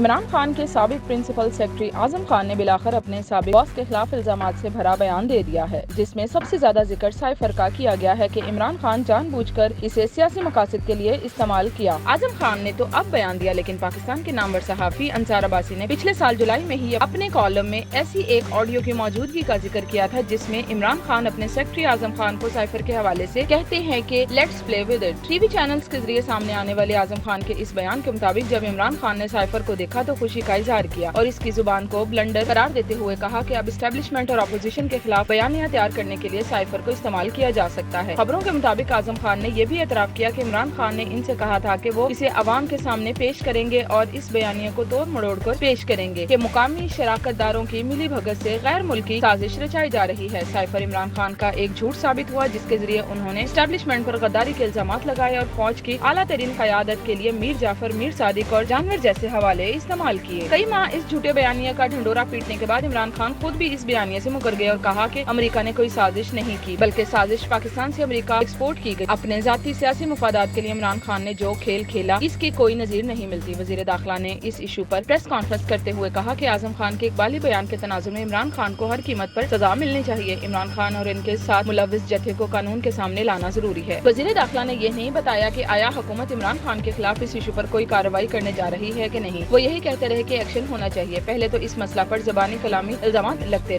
عمران خان کے سابق principal secretary Azam Khan نے بلاخر اپنے سابق باس کے خلاف الزامات سے بھرا بیان دے دیا ہے، جس میں سب سے زیادہ ذکر سائفر کا کیا گیا ہے کہ عمران خان جان بوجھ کر اسے سیاسی مقاصد کے لیے استعمال کیا۔ اعظم خان نے تو اب بیان دیا، لیکن پاکستان کے نامور صحافی انصار عباسی نے پچھلے سال جولائی میں ہی اپنے کالم میں ایسی ایک آڈیو کی موجودگی کا ذکر کیا تھا، جس میں عمران خان اپنے سیکرٹری اعظم خان کو سائفر کے حوالے سے کہتے ہیں کہ let's play with it. T V channels کے ذریعے سامنے آنے والے اعظم خان کے اس بیان کے مطابق جب عمران خان نے سائفر کو دیکھا تو خوشی کا اظہار کیا اور اس کی زبان کو بلنڈر قرار دیتے ہوئے کہا کہ اب اسٹیبلشمنٹ اور اپوزیشن کے خلاف بیانیہ تیار کرنے کے لیے سائفر کو استعمال کیا جا سکتا ہے۔ خبروں کے مطابق اعظم خان نے یہ بھی اعتراف کیا کہ عمران خان نے ان سے کہا تھا کہ وہ اسے عوام کے سامنے پیش کریں گے اور اس بیانیے کو توڑ مڑوڑ کر پیش کریں گے کہ مقامی شراکت داروں کی ملی بھگت سے غیر ملکی سازش رچائی جا رہی ہے۔ سائفر عمران خان کا ایک جھوٹ ثابت ہوا، جس کے ذریعے انہوں نے اسٹیبلشمنٹ پر غداری کے الزامات لگائے اور فوج کی اعلیٰ ترین قیادت کے لیے میر جعفر، میر صادق اور جانور جیسے حوالے استعمال کیے۔ کئی ماہ اس جھوٹے بیانیے کا ڈھنڈورا پیٹنے کے بعد عمران خان خود بھی اس بیانیے سے مکر گئے اور کہا کہ امریکہ نے کوئی سازش نہیں کی، بلکہ سازش پاکستان سے امریکہ ایکسپورٹ کی گئی۔ اپنے ذاتی سیاسی مفادات کے لیے عمران خان نے جو کھیل کھیلا، اس کی کوئی نظیر نہیں ملتی۔ وزیر داخلہ نے اس ایشو پر پریس کانفرنس کرتے ہوئے کہا کہ اعظم خان کے اقبالی بیان کے تناظر میں عمران خان کو ہر قیمت پر سزا ملنی چاہیے۔ عمران خان اور ان کے ساتھ ملوث جتھے کو قانون کے سامنے لانا ضروری ہے۔ وزیر داخلہ نے یہ نہیں بتایا کہ آیا حکومت عمران خان کے خلاف اس ایشو پر کوئی کارروائی کرنے جا رہی ہے کہ نہیں۔ وہ یہی کہتے رہے کہ ایکشن ہونا چاہیے۔ پہلے تو اس مسئلہ پر زبانی کلامی الزامات لگتے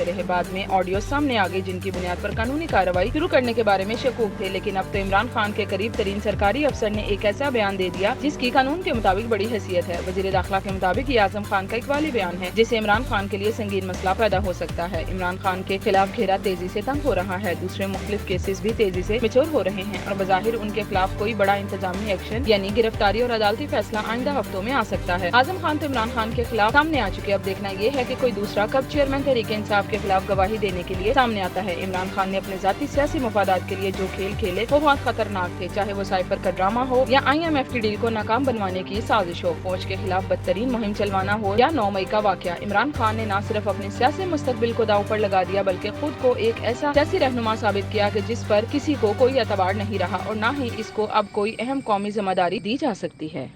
رہے، بعد میں آڈیو سامنے آ گئی جن کی بنیاد پر قانونی کارروائی شروع کرنے کے بارے میں شکوک تھے، لیکن اب تو عمران خان کے قریب ترین سرکاری افسر نے ایک ایسا بیان دے دیا جس کی قانون کے مطابق بڑی حیثیت ہے۔ وزیر داخلہ کے مطابق یہ اعظم خان کا اقبالی بیان ہے، جسے عمران خان کے لیے سنگین مسئلہ پیدا ہو سکتا ہے۔ عمران خان کے خلاف گھیرا تیزی سے تنگ ہو رہا ہے، دوسرے مختلف کیسز بھی تیزی سے میچور ہو رہے ہیں اور بظاہر ان کے خلاف کوئی بڑا انتظامی ایکشن یعنی گرفتاری اور عدالتی فیصلہ آئندہ ہفتوں میں آ سکتا ہے۔ اعظم خان تو عمران خان کے خلاف سامنے آ چکے، اب دیکھنا یہ ہے کہ کوئی دوسرا کب چیئرمین تحریک انصاف کے خلاف گواہی دینے کے لیے سامنے آتا ہے۔ عمران خان نے اپنے ذاتی سیاسی مفادات کے لیے جو کھیل کھیلے وہ بہت خطرناک تھے، چاہے وہ سائفر کا ڈرامہ ہو یا IMF کی ڈیل کو ناکام بنوانے کی سازش ہو، فوج کے خلاف بدترین مہم چلوانا ہو یا 9 مئی کا واقعہ۔ عمران خان نے نہ صرف اپنے سیاسی مستقبل کو داؤ پر لگا دیا بلکہ خود کو ایک ایسا سیاسی رہنما ثابت کیا کہ جس پر کسی کو کوئی اعتبار نہیں رہا اور نہ ہی اس کو اب کوئی اہم قومی ذمہ داری دی جا سکتی ہے۔